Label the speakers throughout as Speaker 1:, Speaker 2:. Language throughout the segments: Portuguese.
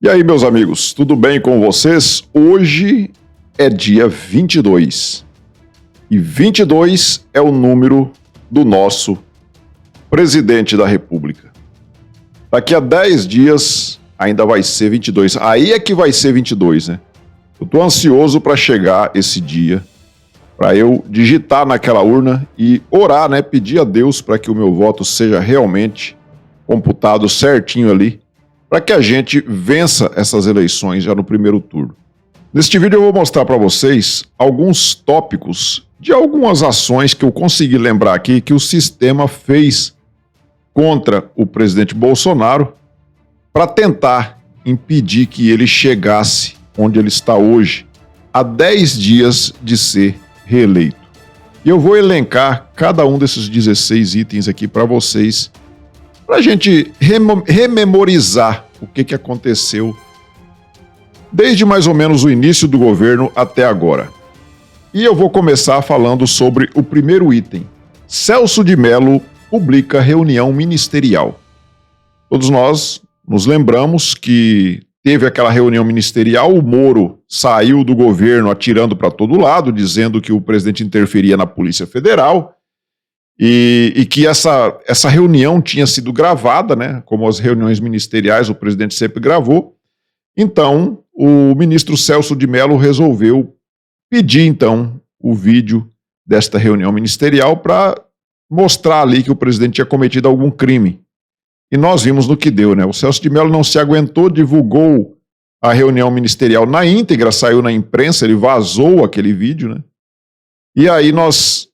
Speaker 1: E aí, meus amigos, tudo bem com vocês? Hoje é dia 22 e 22 é o número do nosso presidente da República. Daqui a 10 dias ainda vai ser 22. Aí é que vai ser 22, né? Eu tô ansioso para chegar esse dia, para eu digitar naquela urna e orar, né? Pedir a Deus para que o meu voto seja realmente computado certinho ali, para que a gente vença essas eleições já no primeiro turno. Neste vídeo eu vou mostrar para vocês alguns tópicos de algumas ações que eu consegui lembrar aqui que o sistema fez contra o presidente Bolsonaro para tentar impedir que ele chegasse onde ele está hoje, a 10 dias de ser reeleito. E eu vou elencar cada um desses 16 itens aqui para vocês, para a gente rememorizar o que aconteceu desde mais ou menos o início do governo até agora. E eu vou começar falando sobre o primeiro item. Celso de Mello publica reunião ministerial. Todos nós nos lembramos que teve aquela reunião ministerial, o Moro saiu do governo atirando para todo lado, dizendo que o presidente interferia na Polícia Federal, e que essa reunião tinha sido gravada, né? Como as reuniões ministeriais, o presidente sempre gravou. Então, o ministro Celso de Mello resolveu pedir, então, o vídeo desta reunião ministerial para mostrar ali que o presidente tinha cometido algum crime. E nós vimos no que deu, né? O Celso de Mello não se aguentou, divulgou a reunião ministerial na íntegra, saiu na imprensa, ele vazou aquele vídeo, né? E aí nós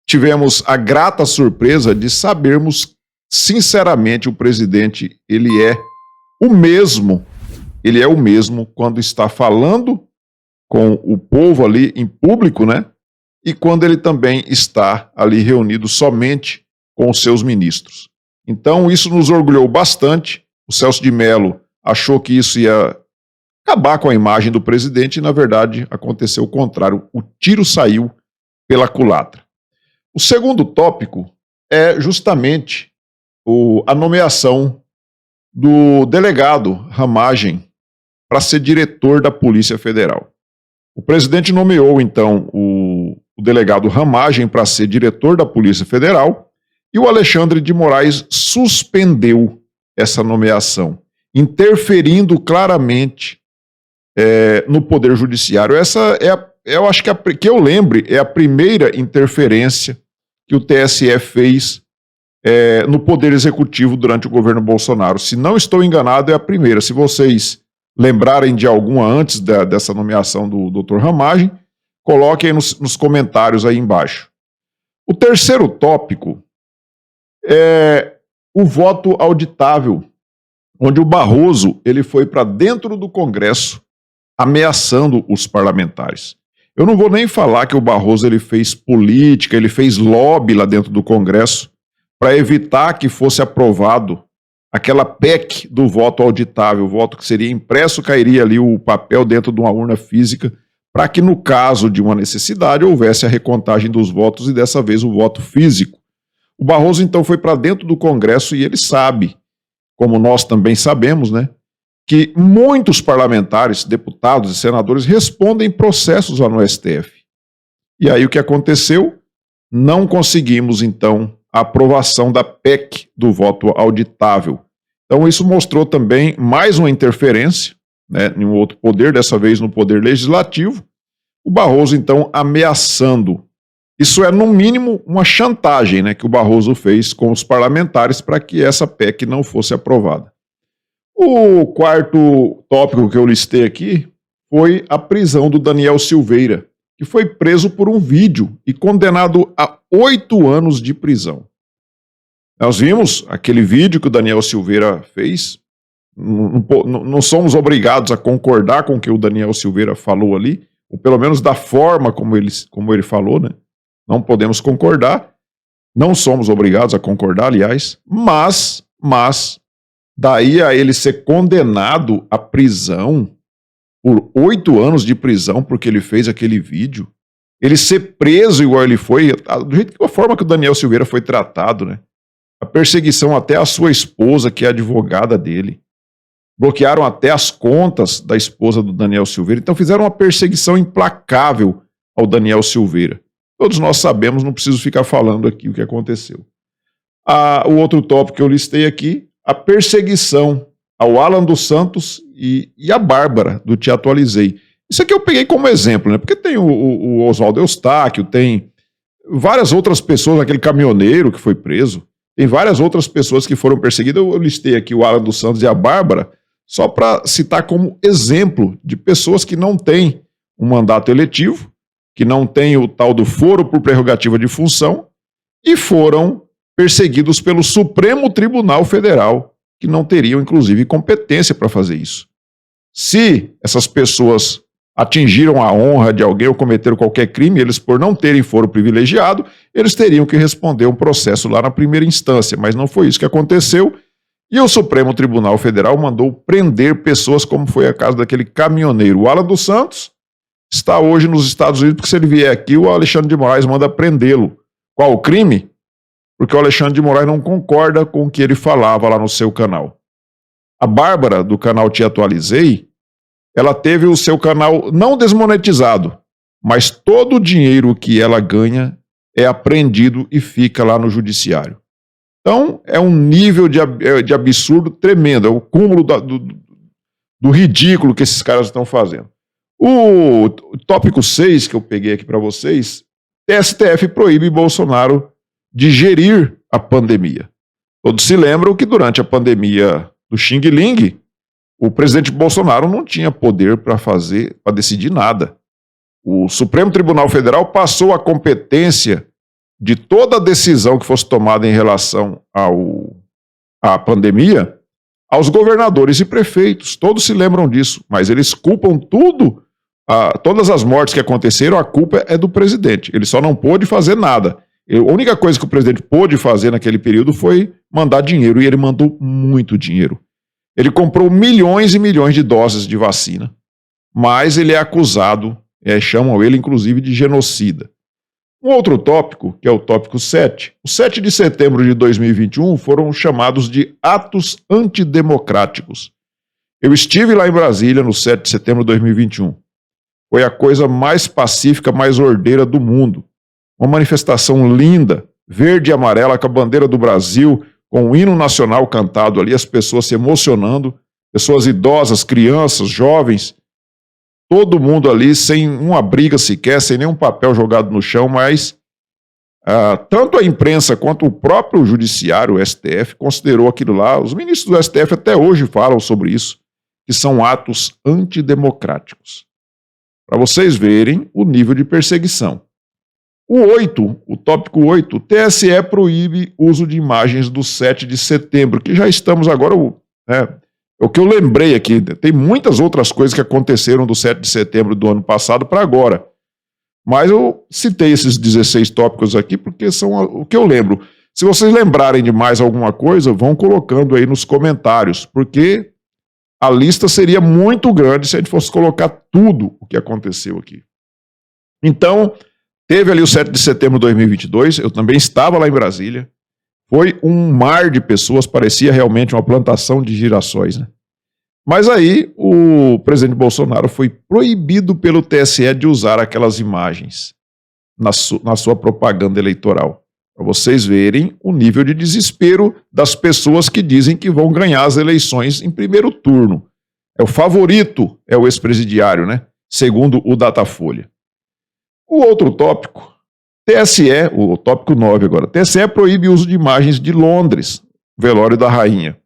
Speaker 1: tivemos a grata surpresa de sabermos, sinceramente, o presidente, ele é o mesmo quando está falando com o povo ali em público, né? E quando ele também está ali reunido somente com os seus ministros. Então, isso nos orgulhou bastante. O Celso de Mello achou que isso ia acabar com a imagem do presidente e, na verdade, aconteceu o contrário. O tiro saiu pela culatra. O segundo tópico é justamente a nomeação do delegado Ramagem para ser diretor da Polícia Federal. O presidente nomeou, então, o delegado Ramagem para ser diretor da Polícia Federal e o Alexandre de Moraes suspendeu essa nomeação, interferindo claramente no Poder Judiciário. Essa eu acho que eu lembre, é a primeira interferência que o TSE fez no Poder Executivo durante o governo Bolsonaro. Se não estou enganado, é a primeira. Se vocês lembrarem de alguma antes dessa nomeação do Dr. Ramagem, coloquem aí nos comentários aí embaixo. O terceiro tópico é o voto auditável, onde o Barroso ele foi para dentro do Congresso ameaçando os parlamentares. Eu não vou nem falar que o Barroso ele fez política, ele fez lobby lá dentro do Congresso para evitar que fosse aprovado aquela PEC do voto auditável, o voto que seria impresso, cairia ali o papel dentro de uma urna física, para que no caso de uma necessidade houvesse a recontagem dos votos e dessa vez o voto físico. O Barroso então foi para dentro do Congresso e ele sabe, como nós também sabemos, né, que muitos parlamentares, deputados e senadores respondem processos lá no STF. E aí o que aconteceu? Não conseguimos, então, a aprovação da PEC do voto auditável. Então isso mostrou também mais uma interferência, né, em um outro poder, dessa vez no poder legislativo. O Barroso, então, ameaçando. Isso é, no mínimo, uma chantagem, né, que o Barroso fez com os parlamentares para que essa PEC não fosse aprovada. O quarto tópico que eu listei aqui foi a prisão do Daniel Silveira, que foi preso por um vídeo e condenado a 8 anos de prisão. Nós vimos aquele vídeo que o Daniel Silveira fez, não somos obrigados a concordar com o que o Daniel Silveira falou ali, ou pelo menos da forma como ele falou, né? Não podemos concordar, não somos obrigados a concordar, aliás, mas daí a ele ser condenado à prisão, por 8 anos de prisão, porque ele fez aquele vídeo, ele ser preso igual ele foi, do jeito que a forma que o Daniel Silveira foi tratado, né? A perseguição até à sua esposa, que é advogada dele. bloquearam até as contas da esposa do Daniel Silveira. Então fizeram uma perseguição implacável ao Daniel Silveira. Todos nós sabemos, não preciso ficar falando aqui o que aconteceu. O outro tópico que eu listei aqui, a perseguição ao Alan dos Santos e a Bárbara, do Te Atualizei. Isso aqui eu peguei como exemplo, né? Porque tem o Oswaldo Eustáquio, tem várias outras pessoas, aquele caminhoneiro que foi preso, tem várias outras pessoas que foram perseguidas. Eu listei aqui o Alan dos Santos e a Bárbara, só para citar como exemplo de pessoas que não têm um mandato eletivo, que não têm o tal do foro por prerrogativa de função e foram perseguidos pelo Supremo Tribunal Federal, que não teriam, inclusive, competência para fazer isso. Se essas pessoas atingiram a honra de alguém ou cometeram qualquer crime, eles, por não terem foro privilegiado, eles teriam que responder um processo lá na primeira instância, mas não foi isso que aconteceu, e o Supremo Tribunal Federal mandou prender pessoas, como foi a caso daquele caminhoneiro. O Alan dos Santos está hoje nos Estados Unidos, porque se ele vier aqui, o Alexandre de Moraes manda prendê-lo. Qual o crime? Porque o Alexandre de Moraes não concorda com o que ele falava lá no seu canal. A Bárbara, do canal Te Atualizei, ela teve o seu canal não desmonetizado, mas todo o dinheiro que ela ganha é apreendido e fica lá no judiciário. Então, é um nível de absurdo tremendo, é o cúmulo do ridículo que esses caras estão fazendo. O tópico 6 que eu peguei aqui para vocês, STF proíbe Bolsonaro de gerir a pandemia. Todos se lembram que durante a pandemia do Xing Ling, o presidente Bolsonaro não tinha poder para decidir nada. O Supremo Tribunal Federal passou a competência de toda a decisão que fosse tomada em relação à pandemia aos governadores e prefeitos. Todos se lembram disso, mas eles culpam tudo, todas as mortes que aconteceram, a culpa é do presidente. Ele só não pôde fazer nada. A única coisa que o presidente pôde fazer naquele período foi mandar dinheiro, e ele mandou muito dinheiro. Ele comprou milhões e milhões de doses de vacina, mas ele é acusado, chamam ele inclusive de genocida. Um outro tópico, que é o tópico 7, o 7 de setembro de 2021 foram chamados de atos antidemocráticos. Eu estive lá em Brasília no 7 de setembro de 2021. Foi a coisa mais pacífica, mais ordeira do mundo. Uma manifestação linda, verde e amarela, com a bandeira do Brasil, com o hino nacional cantado ali, as pessoas se emocionando, pessoas idosas, crianças, jovens, todo mundo ali sem uma briga sequer, sem nenhum papel jogado no chão, mas tanto a imprensa quanto o próprio judiciário, o STF, considerou aquilo lá. Os ministros do STF até hoje falam sobre isso, que são atos antidemocráticos. Para vocês verem o nível de perseguição. O tópico 8, o TSE proíbe uso de imagens do 7 de setembro, que já estamos agora, é o que eu lembrei aqui, tem muitas outras coisas que aconteceram do 7 de setembro do ano passado para agora, mas eu citei esses 16 tópicos aqui porque são o que eu lembro. Se vocês lembrarem de mais alguma coisa, vão colocando aí nos comentários, porque a lista seria muito grande se a gente fosse colocar tudo o que aconteceu aqui. Então, teve ali o 7 de setembro de 2022, eu também estava lá em Brasília, foi um mar de pessoas, parecia realmente uma plantação de girassóis, né? Mas aí o presidente Bolsonaro foi proibido pelo TSE de usar aquelas imagens na sua propaganda eleitoral. Para vocês verem o nível de desespero das pessoas que dizem que vão ganhar as eleições em primeiro turno. O favorito é o ex-presidiário, né? Segundo o Datafolha. O outro tópico, TSE, o tópico 9 agora, TSE proíbe o uso de imagens de Londres, velório da rainha.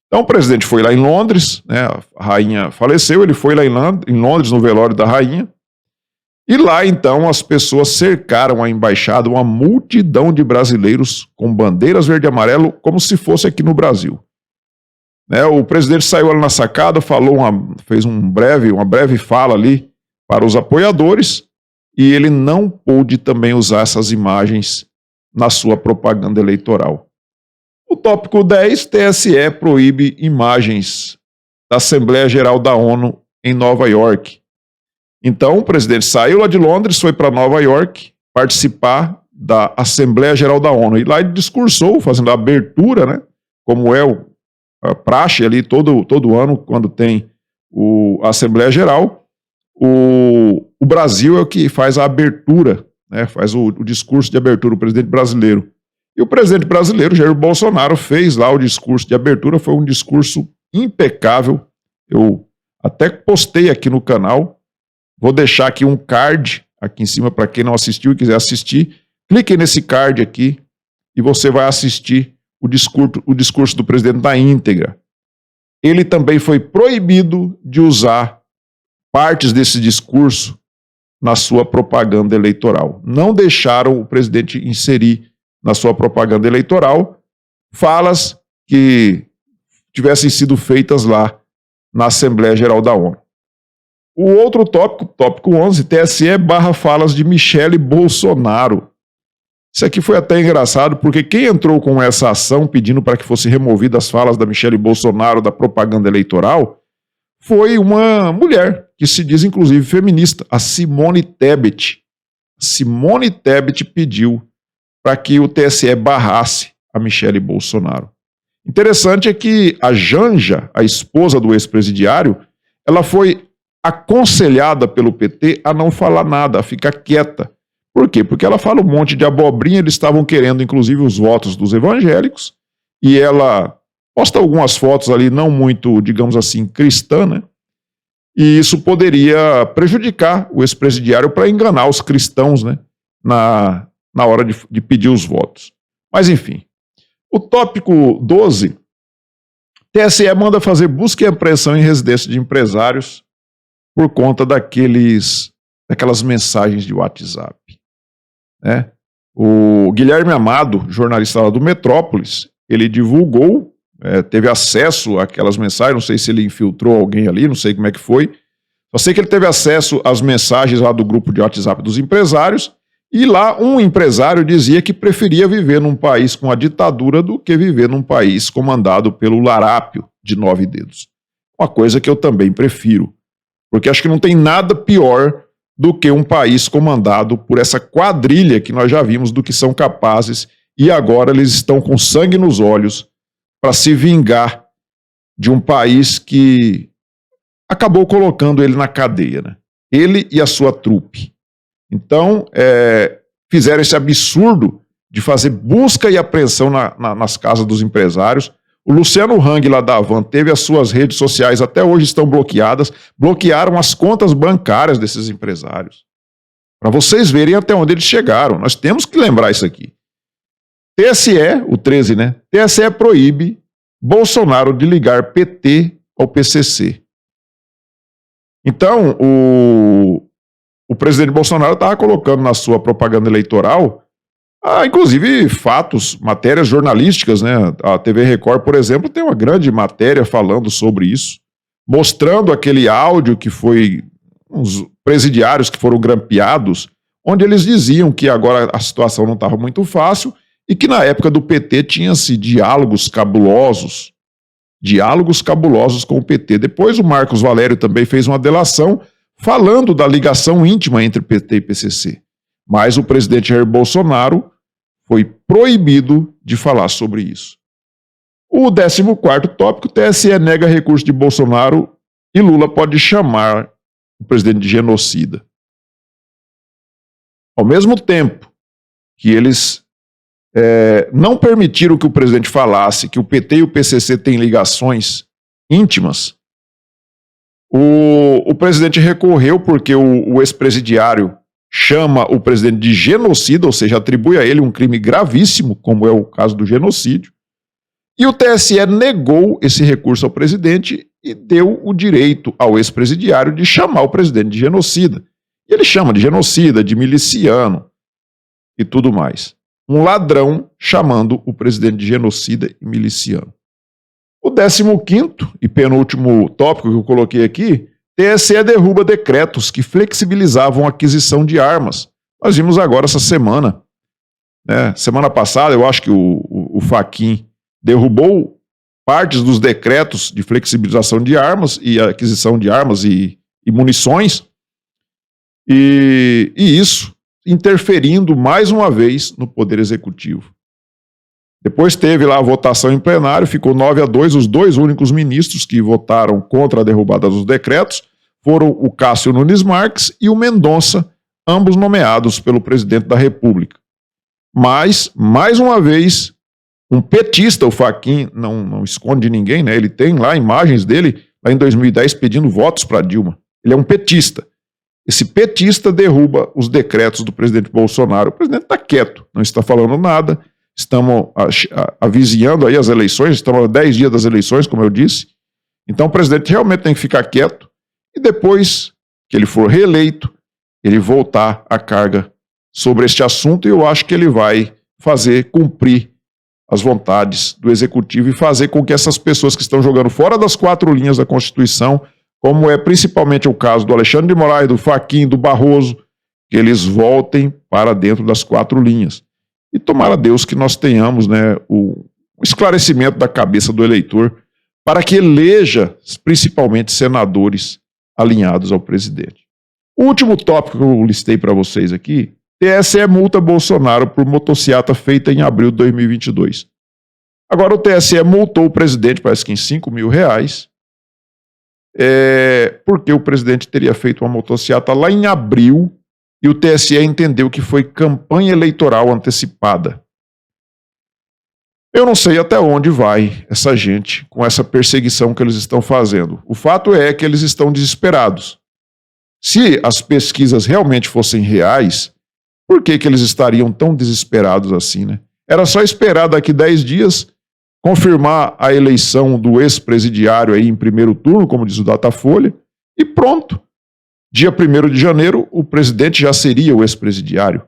Speaker 1: Então o presidente foi lá em Londres, né, a rainha faleceu, ele foi lá em Londres no velório da rainha, e lá então as pessoas cercaram a embaixada, uma multidão de brasileiros com bandeiras verde e amarelo, como se fosse aqui no Brasil. Né, o presidente saiu ali na sacada, fez uma breve fala ali para os apoiadores, e ele não pôde também usar essas imagens na sua propaganda eleitoral. O tópico 10, TSE proíbe imagens da Assembleia Geral da ONU em Nova York. Então, o presidente saiu lá de Londres, foi para Nova York participar da Assembleia Geral da ONU. E lá ele discursou, fazendo a abertura, né, como é praxe ali todo ano, quando tem a Assembleia Geral, o Brasil é o que faz a abertura, né, faz o discurso de abertura, o presidente brasileiro. E o presidente brasileiro, Jair Bolsonaro, fez lá o discurso de abertura, foi um discurso impecável. Eu até postei aqui no canal, vou deixar aqui um card aqui em cima para quem não assistiu e quiser assistir. Clique nesse card aqui e você vai assistir o discurso do presidente na íntegra. Ele também foi proibido de usar partes desse discurso na sua propaganda eleitoral. Não deixaram o presidente inserir na sua propaganda eleitoral falas que tivessem sido feitas lá na Assembleia Geral da ONU. O outro tópico 11, TSE barra falas de Michele Bolsonaro. Isso aqui foi até engraçado, porque quem entrou com essa ação pedindo para que fosse removidas as falas da Michele Bolsonaro da propaganda eleitoral foi uma mulher, que se diz inclusive feminista, a Simone Tebet. Simone Tebet pediu para que o TSE barrasse a Michele Bolsonaro. Interessante é que a Janja, a esposa do ex-presidiário, ela foi aconselhada pelo PT a não falar nada, a ficar quieta. Por quê? Porque ela fala um monte de abobrinha, eles estavam querendo inclusive os votos dos evangélicos, e ela posta algumas fotos ali não muito, digamos assim, cristã, né? E isso poderia prejudicar o ex-presidiário para enganar os cristãos, né? Na hora de pedir os votos. Mas enfim. O tópico 12, TSE manda fazer busca e apreensão em residência de empresários por conta daquelas mensagens de WhatsApp. Né? O Guilherme Amado, jornalista lá do Metrópolis, ele divulgou, teve acesso àquelas mensagens, não sei se ele infiltrou alguém ali, não sei como é que foi, só sei que ele teve acesso às mensagens lá do grupo de WhatsApp dos empresários, e lá um empresário dizia que preferia viver num país com a ditadura do que viver num país comandado pelo larápio de 9 dedos. Uma coisa que eu também prefiro, porque acho que não tem nada pior do que um país comandado por essa quadrilha que nós já vimos do que são capazes, e agora eles estão com sangue nos olhos para se vingar de um país que acabou colocando ele na cadeia, né? Ele e a sua trupe. Então, fizeram esse absurdo de fazer busca e apreensão nas casas dos empresários. O Luciano Hang, lá da Havan, teve as suas redes sociais, até hoje estão bloqueadas, bloquearam as contas bancárias desses empresários. Para vocês verem até onde eles chegaram. Nós temos que lembrar isso aqui. TSE, o 13, né? TSE proíbe Bolsonaro de ligar PT ao PCC. Então, o presidente Bolsonaro estava colocando na sua propaganda eleitoral, inclusive fatos, matérias jornalísticas, né? A TV Record, por exemplo, tem uma grande matéria falando sobre isso, mostrando aquele áudio que foi uns presidiários que foram grampeados, onde eles diziam que agora a situação não estava muito fácil e que na época do PT tinha-se diálogos cabulosos com o PT. Depois o Marcos Valério também fez uma delação falando da ligação íntima entre PT e PCC. Mas o presidente Jair Bolsonaro foi proibido de falar sobre isso. O 14º tópico, TSE nega recurso de Bolsonaro e Lula pode chamar o presidente de genocida. Ao mesmo tempo que eles não permitiram que o presidente falasse que o PT e o PCC têm ligações íntimas, o presidente recorreu porque o ex-presidiário chama o presidente de genocida, ou seja, atribui a ele um crime gravíssimo, como é o caso do genocídio, e o TSE negou esse recurso ao presidente e deu o direito ao ex-presidiário de chamar o presidente de genocida. E ele chama de genocida, de miliciano e tudo mais. Um ladrão chamando o presidente de genocida e miliciano. O 15º e penúltimo tópico que eu coloquei aqui, TSE derruba decretos que flexibilizavam a aquisição de armas. Nós vimos agora essa semana. Né? Semana passada, eu acho que o Fachin derrubou partes dos decretos de flexibilização de armas e aquisição de armas e munições. E isso interferindo mais uma vez no Poder Executivo. Depois teve lá a votação em plenário, ficou 9-2, os dois únicos ministros que votaram contra a derrubada dos decretos foram o Cássio Nunes Marques e o Mendonça, ambos nomeados pelo presidente da República. Mas, mais uma vez, um petista, o Fachin, não esconde de ninguém, né? Ele tem lá imagens dele, lá em 2010, pedindo votos para Dilma. Ele é um petista. Esse petista derruba os decretos do presidente Bolsonaro. O presidente está quieto, não está falando nada. Estamos avizinhando aí as eleições, estamos a 10 dias das eleições, como eu disse. Então o presidente realmente tem que ficar quieto e depois que ele for reeleito, ele voltar à carga sobre este assunto, e eu acho que ele vai fazer cumprir as vontades do executivo e fazer com que essas pessoas que estão jogando fora das 4 linhas da Constituição, como é principalmente o caso do Alexandre de Moraes, do Fachin, do Barroso, que eles voltem para dentro das 4 linhas. E tomara Deus que nós tenhamos, né, o esclarecimento da cabeça do eleitor para que eleja principalmente senadores alinhados ao presidente. O último tópico que eu listei para vocês aqui, TSE multa Bolsonaro por motociata feita em abril de 2022. Agora o TSE multou o presidente, parece que em R$5 mil, porque o presidente teria feito uma motociata lá em abril e o TSE entendeu que foi campanha eleitoral antecipada. Eu não sei até onde vai essa gente com essa perseguição que eles estão fazendo. O fato é que eles estão desesperados. Se as pesquisas realmente fossem reais, por que eles estariam tão desesperados assim, né? Era só esperar daqui 10 dias, confirmar a eleição do ex-presidiário aí em primeiro turno, como diz o Datafolha, e pronto. Dia 1º de janeiro, o presidente já seria o ex-presidiário.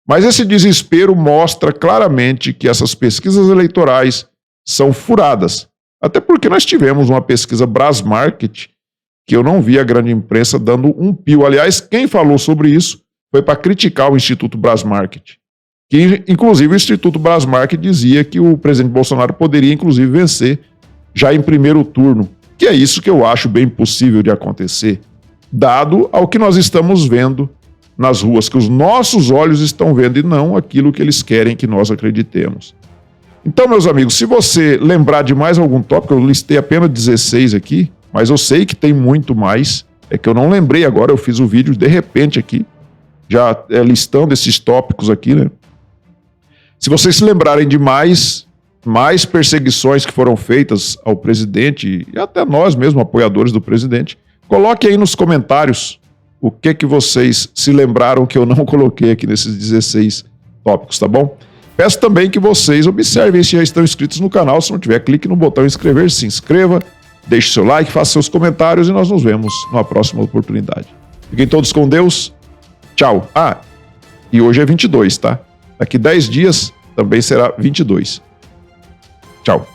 Speaker 1: Mas esse desespero mostra claramente que essas pesquisas eleitorais são furadas. Até porque nós tivemos uma pesquisa Brasmarket, que eu não vi a grande imprensa dando um pio. Aliás, quem falou sobre isso foi para criticar o Instituto Brasmarket. Que, inclusive, o Instituto Brasmarket dizia que o presidente Bolsonaro poderia, inclusive, vencer já em primeiro turno. Que é isso que eu acho bem possível de acontecer, dado ao que nós estamos vendo nas ruas, que os nossos olhos estão vendo e não aquilo que eles querem que nós acreditemos. Então, meus amigos, se você lembrar de mais algum tópico, eu listei apenas 16 aqui, mas eu sei que tem muito mais, é que eu não lembrei agora, eu fiz o vídeo de repente aqui, já listando esses tópicos aqui, né? Se vocês se lembrarem de mais perseguições que foram feitas ao presidente e até nós mesmos, apoiadores do presidente, coloque aí nos comentários o que vocês se lembraram que eu não coloquei aqui nesses 16 tópicos, tá bom? Peço também que vocês observem se já estão inscritos no canal. Se não tiver, clique no botão inscrever-se, se inscreva, deixe seu like, faça seus comentários e nós nos vemos numa próxima oportunidade. Fiquem todos com Deus. Tchau. E hoje é 22, tá? Daqui 10 dias também será 22. Tchau.